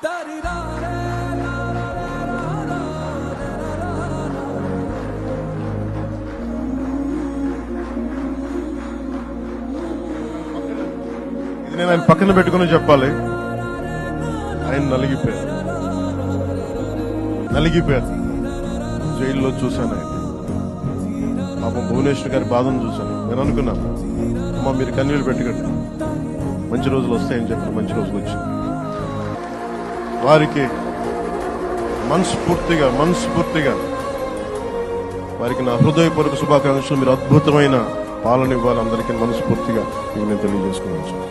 ఇది నేను ఆయన పక్కన పెట్టుకుని చెప్పాలి. ఆయన నలిగిపోయారు. జైల్లో చూశాను ఆయన. పాపం భువనేశ్వర్ గారి బాధను చూశాను. నేను అనుకున్నాను, అమ్మ మీరు కన్నీళ్ళు పెట్టకండి, మంచి రోజులు వస్తాయని చెప్పిన మంచి రోజులు వచ్చింది. వారికి మనస్ఫూర్తిగా వారికి నా హృదయపూర్వక శుభాకాంక్షలు. మీరు అద్భుతమైన పాలన ఇవ్వాలి అందరికీ మనస్ఫూర్తిగా నేను తెలియజేసుకున్నాను.